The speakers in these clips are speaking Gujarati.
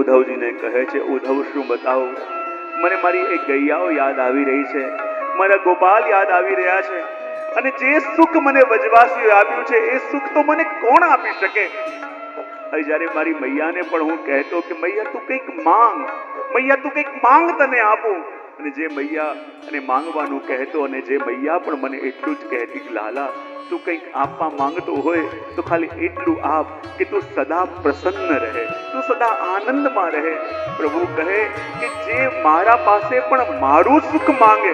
ઉદ્ધવજીને કહે છે, ઉદ્ધવ શું બતાવું, મને મારી એક ગૈયાઓ યાદ આવી રહી છે, મારા ગોપાલ યાદ આવી રહ્યા છે, અને જે સુખ મને વ્રજવાસીઓએ આપ્યું છે એ સુખ તો મને કોણ આપી શકે? હવે જ્યારે મારી મૈયાને પણ હું કહેતો કે મૈયા તું કંઈક માંગ, મૈયા તું કંઈક માંગ, તને આપું, અને જે મૈયા અને માંગવાનું કહેતો, અને જે મૈયા પણ મને એટલું જ કહેતી કે લાલા તું કંઈક આપવા માંગતો હોય તો ખાલી એટલું આપ કે તું સદા પ્રસન્ન રહે, તું સદા આનંદમાં રહે. પ્રભુ કહે કે જે મારા પાસે પણ મારું સુખ માંગે,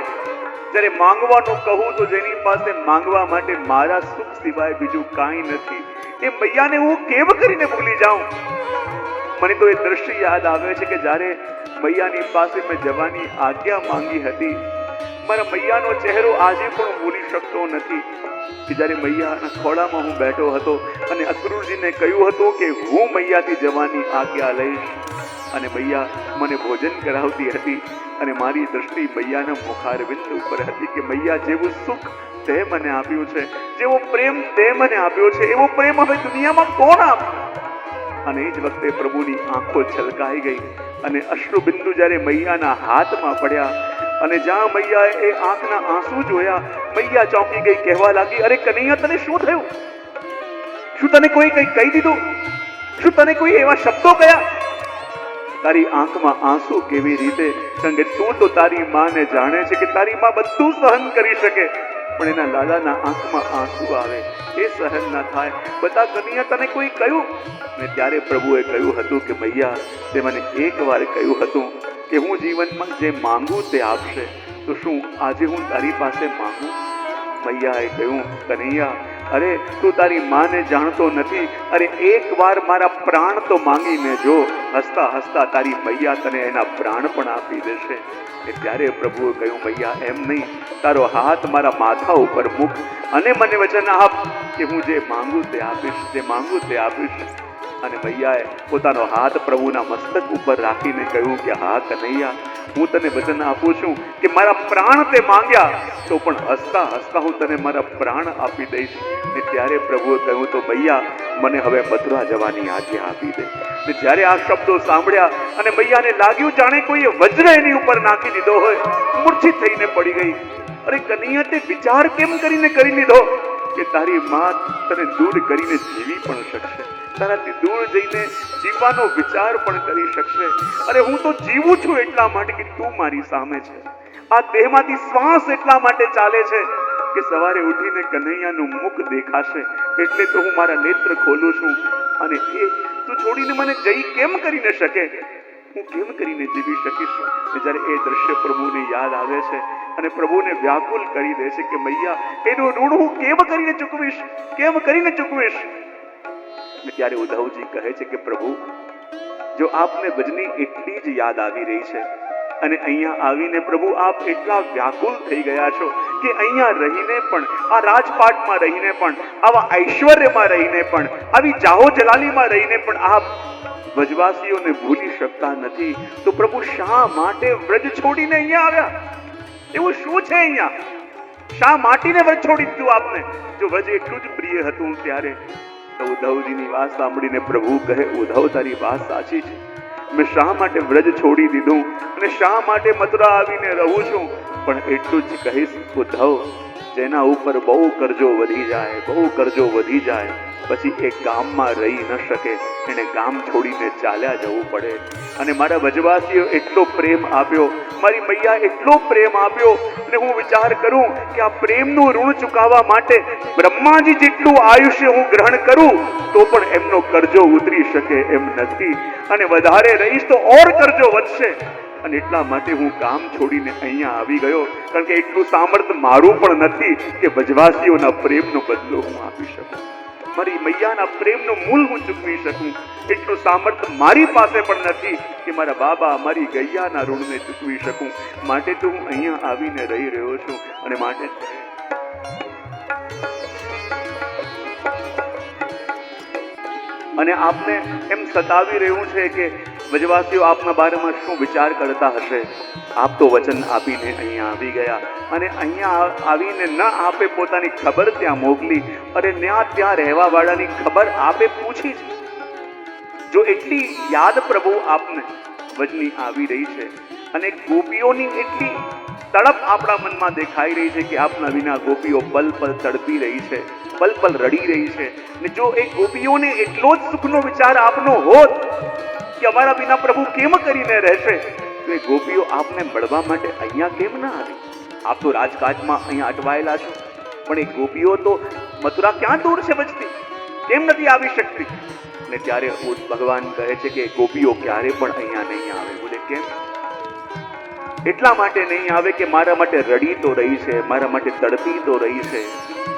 જ્યારે માંગવાનું કહું તો જેની પાસે માંગવા માટે મારા સુખ સિવાય બીજું કાંઈ નથી, એ મૈયાને હું કેમ કરીને ભૂલી જાઉં? મને તો એ દ્રશ્ય યાદ આવે છે કે જ્યારે મૈયાની પાસે મેં જવાની આજ્ઞા માંગી હતી, મારા મૈયાનો ચહેરો આજે પણ ભૂલી શકતો નથી કે જ્યારે મૈયાના ખોળામાં હું બેઠો હતો અને અક્રૂરજીને કહ્યું હતું કે હું મૈયાથી જવાની આજ્ઞા લઈશ, અને મૈયા મને ભોજન કરાવતી હતી, અને મારી દ્રષ્ટિ મૈયાના મુખારવિંદ ઉપર હતી કે મૈયા જેવું સુખ તે મને આપ્યું છે, જેવો પ્રેમ તે મને આપ્યો છે, એવો પ્રેમ હવે દુનિયામાં કોણ આપે? અને એ જ વખતે પ્રભુની આંખો છલકાઈ ગઈ અને અશ્રુબિંદુ જ્યારે મૈયાના હાથમાં પડ્યા અને જ્યાં મૈયાએ એ આંખના આંસુ જોયા, મૈયા ચોંકી ગઈ, કહેવા લાગી, અરે કનૈયા તને શું થયું? શું તને કોઈ કંઈ કહી દીધું? શું તને કોઈ એવા શબ્દો કયા? તારી આંખમાં આંસુ કેવી રીતે? કારણ કે તું તો તારી માને જાણે છે કે તારી માં બધું સહન કરી શકે, પણ એના લાલાના આંખમાં આંસુ આવે એ સહન ના થાય. બતા કનૈયા તને કોઈ કહ્યું? ને ત્યારે પ્રભુએ કહ્યું હતું કે મૈયા તે મને એક વાર કહ્યું હતું કે હું જીવનમાં જે માંગુ તે આપશે, તો શું આજે હું તારી પાસે માંગુ? મૈયાએ કહ્યું, કનૈયા અરે તું તારી માને જાણતો નથી, અરે એક વાર મારા પ્રાણ તો માંગીને જો, હસતા હસતા તારી મૈયા તને એના પ્રાણ પણ આપી દેશે. કે ત્યારે પ્રભુએ કહ્યું, મૈયા એમ નહીં, તારો હાથ મારા માથા ઉપર મૂક અને મને વચન આપ કે હું જે માંગુ તે આપીશ, જે માંગુ તે આપીશ. અને મૈયાએ પોતાનો હાથ પ્રભુના મસ્તક ઉપર રાખીને કહ્યું કે હા કનૈયા, હું તને વચન આપું છું કે મારા પ્રાણ તે માંગ્યા તો પણ હસતા હસતા હું તને મારા પ્રાણ આપી દઈશ. ને ત્યારે પ્રભુએ કહ્યું, તો મૈયા મને હવે મથુરા જવાની આજ્ઞા આપી દે. ને જ્યારે આ શબ્દો સાંભળ્યા અને મૈયાને લાગ્યું જાણે કોઈએ વજ્ર એની ઉપર નાખી દીધો હોય, મૂર્છિત થઈને પડી ગઈ. અરે કનૈયા તે વિચાર કેમ કરીને કરી લીધો કે તારી માં તને દૂર કરીને જીવી પણ શકશે, તારાથી દૂર જઈને જીવવાનો વિચાર પણ કરી શકશે? અરે હું તો જીવું છું એટલા માટે કે તું મારી સામે છે, આ દેહમાંથી શ્વાસ એટલા માટે ચાલે છે કે સવારે ઉઠીને કનૈયાનું મુખ દેખાશે એટલે તો હું મારા નેત્ર ખોલું છું, અને એ તું છોડીને મને જઈ કેમ કરી ન શકે? હું કેમ કરીને જીવી શકીશ? જ્યારે એ દ્રશ્ય પ્રભુને યાદ આવે છે અને પ્રભુને વ્યાકુલ કરી દે છે કે મૈયા એનું ઋણ હું કેમ કરીને ચૂકવીશ, કેમ કરીને ચૂકવીશ? ત્યારે ઉદ્ધવજી કહે છે કે પ્રભુ, જો આપને ભજની એટલી જ યાદ આવી રહી છે અને અહીંયા આવીને પ્રભુ આપ એટલા વ્યાકુલ થઈ ગયા છો કે અહીંયા રહીને પણ, આ રાજપાટમાં રહીને પણ, આવા ઐશ્વર્યમાં રહીને પણ, આવી જાહો જલાલીમાં રહીને પણ આપ વ્રજવાસીઓને ભૂલી શકતા નથી, તો પ્રભુ શા માટે વ્રજ છોડીને અહીંયા આવ્યા? એવું શું છે અહીંયા? શા માટીને વ્રજ છોડી દીધું આપને? જો વ્રજ એટલું જ પ્રિય હતું ત્યારે. તો ઉદ્ધવજીની વાત સાંભળીને પ્રભુ કહે, ઉદ્ધવ તારી વાત સાચી છે, મેં શા માટે વ્રજ છોડી દીધું અને શા માટે મથુરા આવીને રહું છું, પણ એટલું જ કહીશ ઉદ્ધવ, જેના ઉપર બહુ કરજો વધી જાય, બહુ કરજો વધી જાય, પછી એ ગામમાં રહી ન શકે, એને ગામ છોડીને ચાલ્યા જવું પડે. અને મારા વ્રજવાસીઓ એટલો પ્રેમ આપ્યો, મારી મૈયા એટલો પ્રેમ આપ્યો, અને હું વિચાર કરું કે આ પ્રેમનું ઋણ ચૂકવવા માટે બ્રહ્માજી જેટલું આયુષ્ય હું ગ્રહણ કરું તો પણ એમનો કરજો ઉતરી શકે એમ નથી, અને વધારે રહીશ તો ઓર કરજો વધશે. અને એટલા માટે હું ગામ છોડીને અહીંયા આવી ગયો, કારણ કે એટલું સામર્થ્ય મારું પણ નથી કે વ્રજવાસીઓના પ્રેમનો બદલો હું આપી શકું, મારી મૈયાના પ્રેમનું મૂળ હું ચૂકવી શકું. એટલું સામર્થ્ય મારી પાસે પણ નથી કે મારા બાબા, મારી ગૈયાના ઋણને ચૂકવી શકું. માટે તો હું અહીંયા આવીને રહી રહ્યો છું. અને માટે અને આપને એમ સતાવી રહ્યું છે કે વ્રજવાસીઓ આપના બારેમાં શું વિચાર કરતા હશે. આપ તો વચન આપીને અહીંયા આવી ગયા, અને અહીંયા આવીને ન આપે પોતાની ખબર ત્યાં મોકલી, અરે ત્યાં રહેવા વાળાની ખબર આપે પૂછી છે. જો એટલી યાદ પ્રભુ આપને વજની આવી રહી છે અને ગોપીઓની એટલી તડપ આપણા મનમાં દેખાઈ રહી છે કે આપના વિના ગોપીઓ પલ પલ તડપી રહી છે, પલ પલ રડી રહી છે, ને જો એ ગોપીઓને એટલો જ સુખનો વિચાર આપનો હોત કે અમારા વિના પ્રભુ કેમ કરીને રહેશે, તો એ ગોપીઓ આપને મળવા માટે અહીંયા કેમ ના આવી? આપ તો રાજકાજમાં અહીંયા અટવાયેલા છો, પણ એ ગોપીઓ તો મથુરા ક્યાં દૂર છે વચથી, કેમ નથી આવી શકતી? ને ત્યારે ભગવાન કહે છે કે ગોપીઓ ક્યારે પણ અહીંયા નહીં આવે. બોલે કેમ? એટલા માટે નહીં આવે કે મારા માટે રડી તો રહી છે, મારા માટે તડપી તો રહી છે,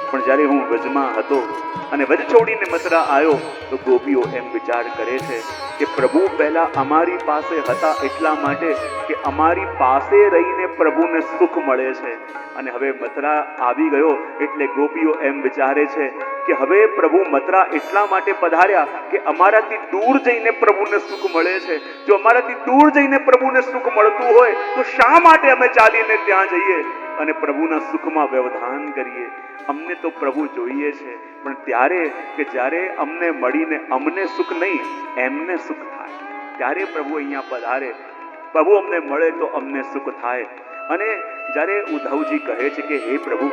પણ જ્યારે હું વ્રજમાં હતો અને વ્રજ છોડીને મથુરા આવ્યો તો ગોપીઓ એમ વિચાર કરે છે કે પ્રભુ પહેલા અમારી પાસે હતા એટલા માટે કે અમારી પાસે રહીને પ્રભુને સુખ મળે છે, અને હવે મથુરા આવી ગયો એટલે ગોપીઓ એમ વિચારે છે કે હવે પ્રભુ મથુરા એટલા માટે પધાર્યા કે અમારાથી દૂર જઈને પ્રભુને સુખ મળે છે. જો અમારાથી દૂર જઈને પ્રભુને સુખ મળતું હોય તો શા માટે અમે ચાલીને ત્યાં જઈએ અને પ્રભુના સુખમાં વ્યવધાન કરીએ? અમને તો પ્રભુ જોઈએ છે, પણ ત્યારે કે જ્યારે અમને મળીને અમને સુખ નહીં એમને સુખ થાય, ત્યારે પ્રભુ અહીંયા પધારે, પ્રભુ અમને મળે તો અમને સુખ થાય. અને જ્યારે ઉદ્ધવજી કહે છે કે હે પ્રભુ,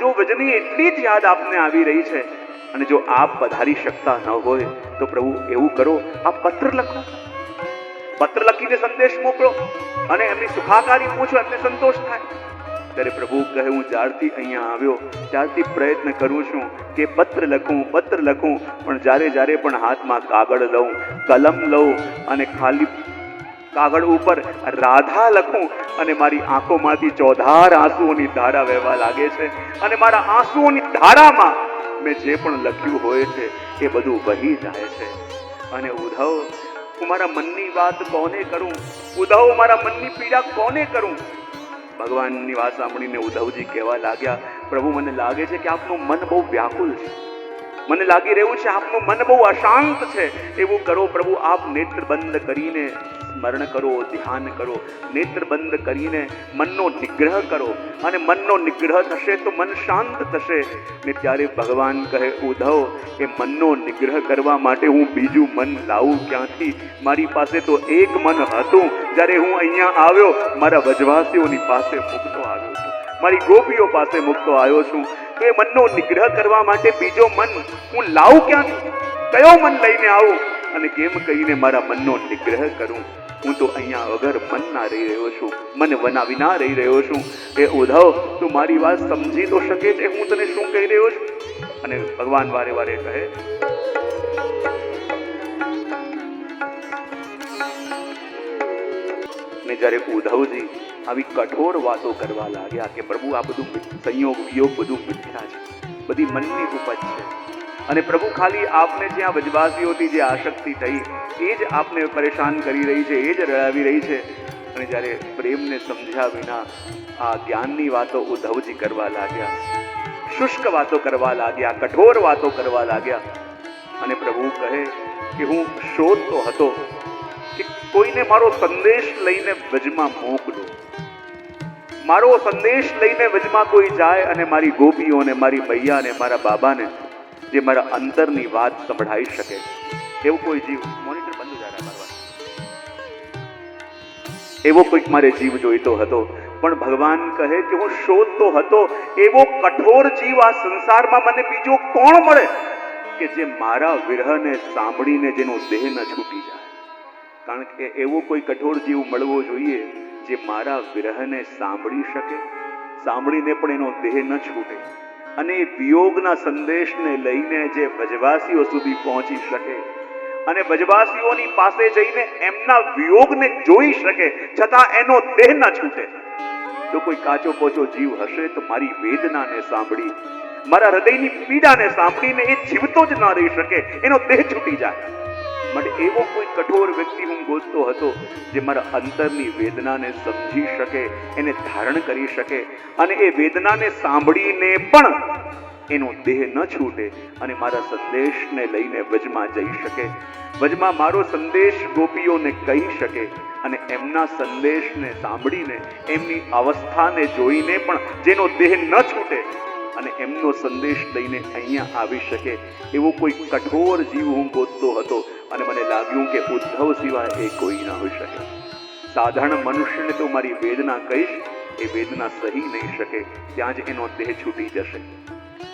જો વ્રજની એટલી જ યાદ આપને આવી રહી છે અને જો આપ પધારી શકતા ન હોય તો પ્રભુ એવું કરો, આપ પત્ર લખો, પત્ર લખીને સંદેશ મોકલો અને એમની સુખાકારી પૂછો, એમને સંતોષ થાય. ત્યારે પ્રભુ કહે હું જ્યારથી અહીંયા આવ્યો ત્યારથી પ્રયત્ન કરું છું કે પત્ર લખું, પણ જ્યારે પણ હાથમાં કાગળ લઉં, કલમ લઉં અને ખાલી કાગળ ઉપર રાધા લખું અને મારી આંખોમાંથી ચોધાર આંસુઓની ધારા વહેવા લાગે છે, અને મારા આંસુઓની ધારામાં મેં જે પણ લખ્યું હોય છે એ બધું વહી જાય છે. અને ઉદ્ધવ, હું મારા મનની વાત કોને કરું? ઉદ્ધવ, મારા મનની પીડા કોને કરું? ભગવાનની વાત સાંભળીને ઉદ્ધવજી કહેવા લાગ્યા, પ્રભુ મને લાગે છે કે આપનું મન બહુ વ્યાકુલ છે, મને લાગી રહ્યું છે આપનું મન બહુ અશાંત છે. એવું કરો પ્રભુ, આપ નેત્ર બંધ કરીને સ્મરણ કરો, ધ્યાન કરો, નેત્ર બંધ કરીને મનનો નિગ્રહ કરો, અને મનનો નિગ્રહ થશે તો મન શાંત થશે. ને ત્યારે ભગવાન કહે ઉદ્ધવ, એ મનનો નિગ્રહ કરવા માટે હું બીજું મન લાવું ક્યાંથી? મારી પાસે તો એક મન હતું જ્યારે હું અહીંયા આવ્યો, મારા વ્રજવાસીઓની પાસે મૂકતો આવ્યો છું, મારી ગોપીઓ પાસે મૂકતો આવ્યો છું, તો એ મનનો નિગ્રહ કરવા માટે બીજો મન હું લાવું ક્યાંથી? કયો મન લઈને આવું અને કેમ કહીને મારા મનનો નિગ્રહ કરું? હું તો અહીંયા વગર મનના રહી રહ્યો છું, મન વિના રહી રહ્યો છું. એ ઉદ્ધવ, તું મારી વાત સમજી તો શકે છે હું તને શું કહી રહ્યો છું? અને ભગવાન વારે વારે કહે ને જ્યારે ઉદ્ધવજી આવી કઠોર વાતો કરવા લાગ્યા કે પ્રભુ આ બધું સંયોગ વિયોગ બધું મિથ્યા છે, બધી મનની ઉપજ છે, અને પ્રભુ ખાલી આપને જ્યાં વ્રજવાસીઓથી જે આસક્તિ થઈ એ જ આપને પરેશાન કરી રહી છે, એ જ રડાવી રહી છે. અને જ્યારે પ્રેમને સમજ્યા વિના આ જ્ઞાનની વાતો ઉદ્ધવજી કરવા લાગ્યા, શુષ્ક વાતો કરવા લાગ્યા, કઠોર વાતો કરવા લાગ્યા. અને પ્રભુ કહે કે હું શોધતો હતો કે કોઈને મારો સંદેશ લઈને વ્રજમાં મોકલું, મારો સંદેશ લઈને વ્રજમાં કોઈ જાય અને મારી ગોપીઓને, મારી મૈયાને, મારા બાબાને જે મારા અંતરની વાત સંભળાઈ શકે, એવો કોઈ જીવ, મોનિટર બંધ જાય મારવા, એવો કોઈક મારે જીવ જોઈતો હતો. પણ ભગવાન કહે કે હું શોધતો હતો એવો કઠોર જીવ આ સંસારમાં મને બીજો કોણ મળે કે જે મારા વિરહને સાંભળીને જેનો દેહ ન છૂટી જાય? કારણ કે એવો કોઈ કઠોર જીવ મળવો જોઈએ જે મારા વિરહને સાંભળી શકે, સાંભળીને પણ એનો દેહ ન છૂટે, અને એ વિયોગના સંદેશને લઈને જે વ્રજવાસીઓ સુધી પહોંચી શકે અને વ્રજવાસીઓની પાસે જઈને એમના વિયોગને જોઈ શકે છતાં એનો દેહ ન છૂટે. જો કોઈ કાચો પોચો જીવ હશે તો મારી વેદનાને સાંભળી, મારા હૃદયની પીડાને સાંભળીને એ જીવતો જ ન રહી શકે, એનો દેહ છૂટી જાય. માટે એવો કોઈ કઠોર વ્યક્તિ હું ગોતતો હતો જે મારા અંતરની વેદનાને સમજી શકે, એને ધારણ કરી શકે, અને એ વેદનાને સાંભળીને પણ એનો દેહ ન છૂટે અને મારા સંદેશને લઈને વ્રજમાં જઈ શકે, વ્રજમાં મારો સંદેશ ગોપીઓને કહી શકે, અને એમના સંદેશને સાંભળીને એમની અવસ્થાને જોઈને પણ જેનો દેહ ન છૂટે અને એમનો સંદેશ લઈને અહીંયા આવી શકે એવો કોઈ કઠોર જીવ હું ગોતતો હતો અને મને લાગ્યું કે ઉદ્ધવ સિવાય એ કોઈ ના હોઈ શકે. સાધારણ મનુષ્યને તો મારી વેદના કહીશ, એ વેદના સહી નહીં શકે, ત્યાં જ એનો દેહ છૂટી જશે.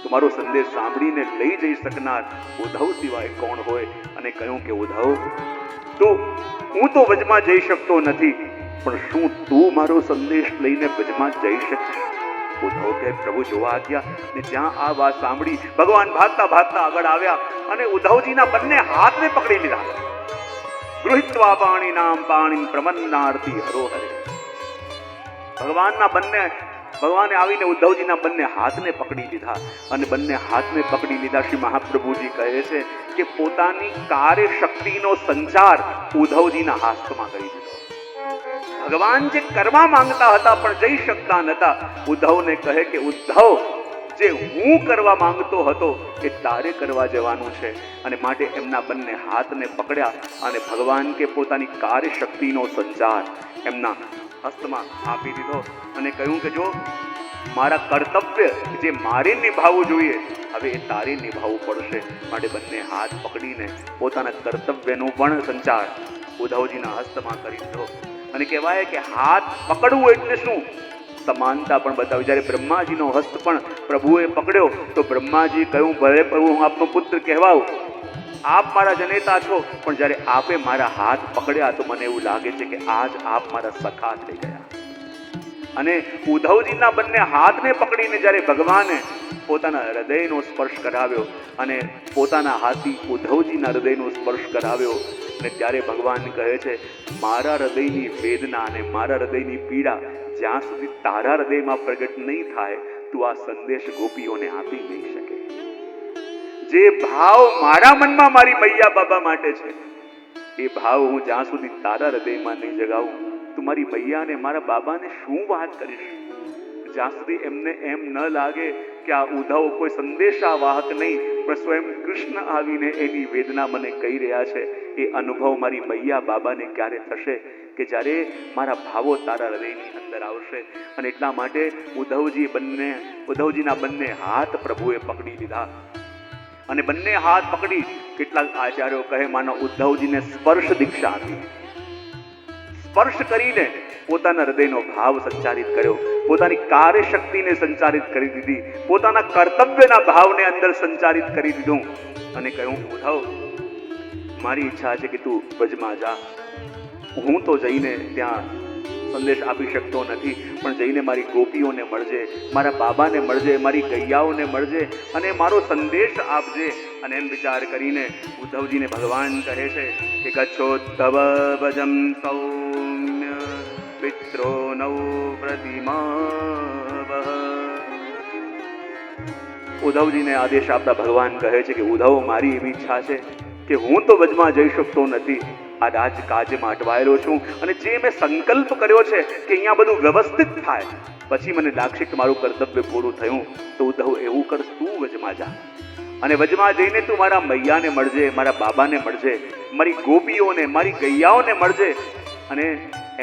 તમારો સંદેશ સાંભળીને લઈ જઈ શકનાર ઉદ્ધવ સિવાય કોણ હોય? અને કહ્યું કે ઉદ્ધવ, તો હું તો વજમાં જઈ શકતો નથી, પણ શું તું મારો સંદેશ લઈને વજમાં જઈ શકીશ? ઉદ્ધવ કહે, પ્રભુ જોવા આજ્ઞા. ને જ્યાં આ વાત સાંભળી ભગવાન ભાગતા ભાગતા આગળ આવ્યા અને ઉદ્ધવજીના બંને હાથને પકડી લીધા. ગૃહિત્વા પાણીનામ પાણીન પ્રમન્નાર્થી હરોહરે. ભગવાને આવીને ઉદ્ધવજીના બંને હાથને પકડી લીધા અને બંને હાથને પકડી લીધા. શ્રી મહાપ્રભુજી કહે છે કે પોતાની કાર્ય શક્તિનો સંચાર ઉદ્ધવજીના હાથમાં કરી દીધો. ભગવાન જે કરવા માંગતા હતા પણ જઈ શકતા નતા, ઉદ્ધવને કહે કે ઉદ્ધવ, જે હું કરવા માંગતો હતો એ તારે કરવા જવાનું છે. અને માટે એમના બંને હાથને પકડ્યા અને ભગવાન કે પોતાની કાર્ય શક્તિનો સંચાર એમના હસ્તમાં આપી દીધો અને કહ્યું કે જો મારા કર્તવ્ય જે મારે નિભાવવું જોઈએ હવે એ તારે નિભાવવું પડશે. માટે બંને હાથ પકડીને પોતાના કર્તવ્યનો પણ સંચાર ઉદ્ધવજીના હસ્તમાં કરી દીધો. અને કહેવાય કે હાથ પકડવું એટલે શું? સમાનતા પણ બતાવી. જ્યારે બ્રહ્માજીનો હસ્ત પણ પ્રભુએ પકડ્યો તો બ્રહ્માજી કહ્યું, ભલે પ્રભુ હું આપનો પુત્ર કહેવાઉં, આપ મારા જનેતા છો, પણ જ્યારે આપે મારા હાથ પકડ્યા તો મને એવું લાગે છે કે આજ આપ મારા સખા થઈ ગયા. અને ઉદ્ધવજીના બંને હાથને પકડીને જ્યારે ભગવાને પોતાના હૃદયનો સ્પર્શ કરાવ્યો અને પોતાના હાથથી ઉદ્ધવજીના હૃદયનો સ્પર્શ કરાવ્યો અને ત્યારે ભગવાન કહે છે, મારા હૃદયની વેદના અને મારા હૃદયની પીડા જ્યાં સુધી તારા હૃદયમાં પ્રગટ નહીં થાય તું આ સંદેશ ગોપીઓને આપી નહીં શકે. જે ભાવ મારા મનમાં મારી મૈયા બાબા માટે છે એ ભાવ હું જ્યાં સુધી તારા હૃદયમાં નહીં જગાવું તું મારી મૈયા અને મારા બાબાને શું વાત કરીશ? જ્યાં સુધી એમને એમ ન લાગે કે આ ઉદ્ધવ કોઈ સંદેશા વાહક નહીં પણ સ્વયં કૃષ્ણ આવીને એની વેદના મને કહી રહ્યા છે, એ અનુભવ મારી મૈયા બાબાને ક્યારે થશે કે જ્યારે મારા ભાવો તારા હૃદયની અંદર આવશે. અને એટલા માટે ઉદ્ધવજીના બંને હાથ પ્રભુએ પકડી લીધા અને બંને હાથ પકડી કેટલાક આચાર્યો કહે માનો ઉદ્ધવજીને સ્પર્શ દીક્ષા આપી. સ્પર્શ કરીને પોતાના હૃદયનો ભાવ સંચારિત કર્યો, પોતાની કાર્યશક્તિને સંચારિત કરી દીધી, પોતાના કર્તવ્યના ભાવને અંદર સંચારિત કરી દીધું અને કહ્યું, ઉદ્ધવ, મારી ઈચ્છા છે કે તું વ્રજમાં જા. હું તો જઈને ત્યાં સંદેશ આપી શકતો નથી, પણ જઈને મારી ગોપીઓને મળજે, મારા બાબાને મળજે, મારી ગૈયાઓને મળજે અને મારો સંદેશ આપજે. અને એમ વિચાર કરીને ઉદ્ધવજીને ભગવાન કહે છે કે ગચ્છોદ્ધવ ભજમ સૌમ્ય પિત્રો નૌ પ્રતિમા. ઉદ્ધવજીને આદેશ આપતા ભગવાન કહે છે કે ઉદ્ધવ, મારી એવી ઈચ્છા છે કે હું તો વજમાં જઈ શકતો નથી, આ રાજકાજમાં અટવાયેલો છું અને જે મેં સંકલ્પ કર્યો છે કે અહીંયા બધું વ્યવસ્થિત થાય પછી મને લાગશે કે મારું કર્તવ્ય પૂરું થયું. તો ઉદ્ધવ એવું કર, તું વજમાં જા અને વજમાં જઈને તું મારા મૈયાને મળજે, મારા બાબાને મળજે, મારી ગોપીઓને, મારી ગૈયાઓને મળજે અને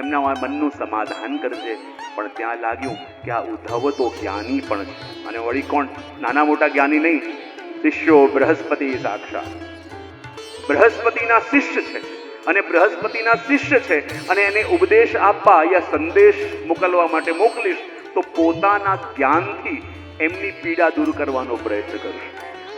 એમના મનનું સમાધાન કરજે. પણ ત્યાં લાગ્યું કે આ ઉદ્ધવ તો જ્ઞાની પણ છે અને વળી કોણ, નાના મોટા જ્ઞાની નહીં, શિષ્યો બૃહસ્પતિ સાક્ષાત, બૃહસ્પતિના શિષ્ય છે અને બૃહસ્પતિના શિષ્ય છે અને એને ઉપદેશ આપવા યા સંદેશ મોકલવા માટે મોકલીશ તો પોતાના જ્ઞાનથી એમની પીડા દૂર કરવાનો પ્રયત્ન કરશે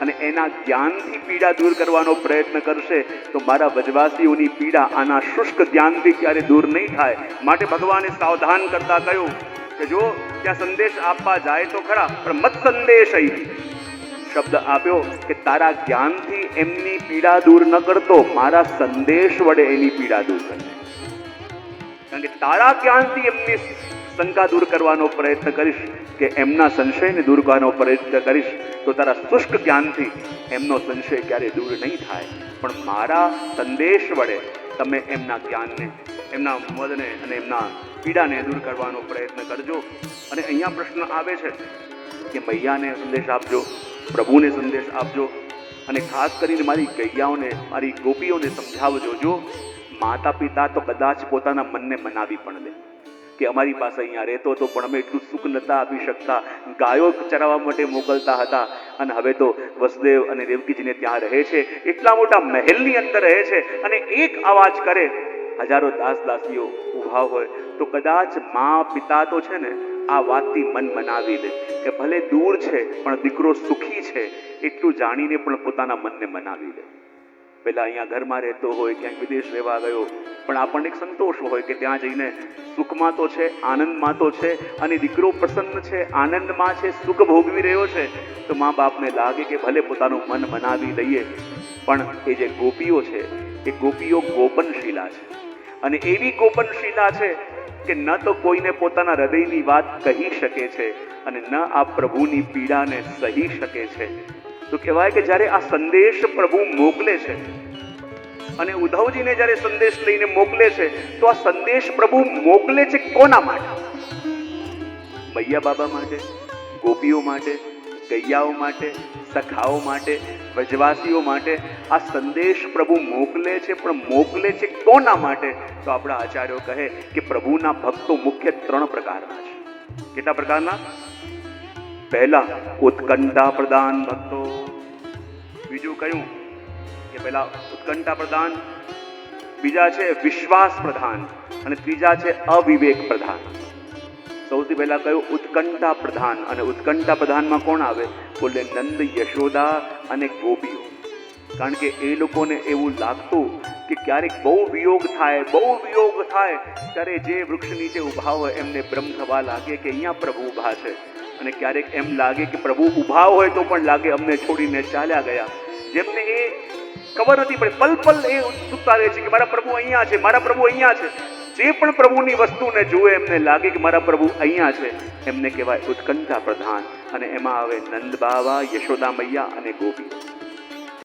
અને એના જ્ઞાનથી પીડા દૂર કરવાનો પ્રયત્ન કરશે તો મારા વ્રજવાસીઓની પીડા આના શુષ્ક જ્ઞાનથી ક્યારે દૂર નહીં થાય. માટે ભગવાને સાવધાન કરતા કહ્યું કે જો ત્યાં સંદેશ આપવા જાય તો ખરા, પણ મત સંદેશ શબ્દ આપ્યો કે તારા જ્ઞાનથી એમની પીડા દૂર ન કરતો, મારા સંદેશ વડે એની પીડા દૂર કરશે. કારણ કે તારા જ્ઞાનથી એમની શંકા દૂર કરવાનો પ્રયત્ન કરીશ કે એમના સંશયને દૂર કરવાનો પ્રયત્ન કરીશ તો તારા શુષ્ક જ્ઞાનથી એમનો સંશય ક્યારે દૂર નહીં થાય, પણ મારા સંદેશ વડે તમે એમના જ્ઞાનને, એમના મદને અને એમના પીડાને દૂર કરવાનો પ્રયત્ન કરજો. અને અહીંયા પ્રશ્ન આવે છે કે મૈયાને સંદેશ આપજો, પ્રભુને સંદેશ આપજો અને ખાસ કરીને મારી ગૈયાઓને, મારી ગોપીઓને સમજાવજો. જો માતા પિતા તો કદાચ પોતાના મનને મનાવી પણ દે, કે અમારી પાસે અહીંયા રહેતો હતો પણ અમે એટલું સુખ નહોતા આપી શકતા, ગાયો ચરાવવા માટે મોકલતા હતા, અને હવે તો વસુદેવ અને દેવકીજીને ત્યાં રહે છે, એટલા મોટા મહેલની અંદર રહે છે, અને એક અવાજ કરે, હજારો દાસ દાસીઓ ઊભા હોય તો કદાચ મા પિતા તો છે ને આ વાતથી મન મનાવી દે કે ભલે દૂર છે પણ દીકરો સુખી છે, એટલું જાણીને પણ પોતાના મનને મનાવી દે. પેલા અહીંયા ઘરમાં રહેતો હોય, ક્યાંક વિદેશ રહેવા ગયો, પણ આપણને એક સંતોષ હોય કે ત્યાં જઈને સુખમાં તો છે, આનંદમાં તો છે, અને દીકરો પ્રસન્ન છે, આનંદમાં છે, સુખ ભોગવી રહ્યો છે, તો મા બાપને લાગે કે ભલે પોતાનું મન મનાવી લઈએ. પણ એ જે ગોપીઓ છે એ ગોપીઓ ગોપનશીલા છે, અને એવી ગોપનશીલા છે કે ન તો કોઈને પોતાના હૃદયની વાત કહી શકે છે અને ન આ પ્રભુની પીડાને સહી શકે છે. તો કહેવાય કે જ્યારે આ સંદેશ પ્રભુ મોકલે છે, અને ઉદ્ધવજીને જ્યારે સંદેશ લઈને મોકલે છે, તો આ સંદેશ પ્રભુ મોકલે છે કોના માટે? મૈયા બાબા માટે, ગોપીઓ માટે, ગૈયાઓ માટે, સખાઓ માટે, વ્રજવાસીઓ માટે આ સંદેશ પ્રભુ મોકલે છે, પણ મોકલે છે કોના માટે? તો આપણા આચાર્યો કહે કે પ્રભુના ભક્તો મુખ્ય 3 પ્રકારના છે. કેટલા પ્રકારના? પહેલા ઉત્કંઠા પ્રદાન ભક્તો, બીજું કયું કે પહેલા ઉત્કંઠા પ્રદાન, બીજા છે વિશ્વાસ પ્રધાન, અને ત્રીજા છે અવિવેક પ્રધાન. સૌથી પહેલા કયું? ઉત્કંઠા પ્રધાન. અને ઉત્કંઠા પ્રધાનમાં કોણ આવે? બોલે નંદ, યશોદા અને ગોપીઓ. કારણ કે એ લોકોને એવું લાગતું કે ક્યારેક બહુ વિયોગ થાય ત્યારે જે વૃક્ષ નીચે ઊભા હોય એમને ભ્રમ થવા લાગે કે અહીંયા પ્રભુ ઊભા છે, અને ક્યારેક એમ લાગે કે પ્રભુ ઊભા હોય તો પણ લાગે અમને છોડીને ચાલ્યા ગયા. જેમને એ ખબર નથી પડે, પલ પલ એ ઉત્સુકતા રહે છે કે મારા પ્રભુ અહીંયા છે, મારા પ્રભુ અહીંયા છે. જે પણ પ્રભુની વસ્તુને જુએ એમને લાગે કે મારા પ્રભુ અહીંયા છે, એમને કહેવાય ઉત્કંઠા પ્રધાન. અને એમાં આવે નંદ બાવા, યશોદા મૈયા અને ગોપી.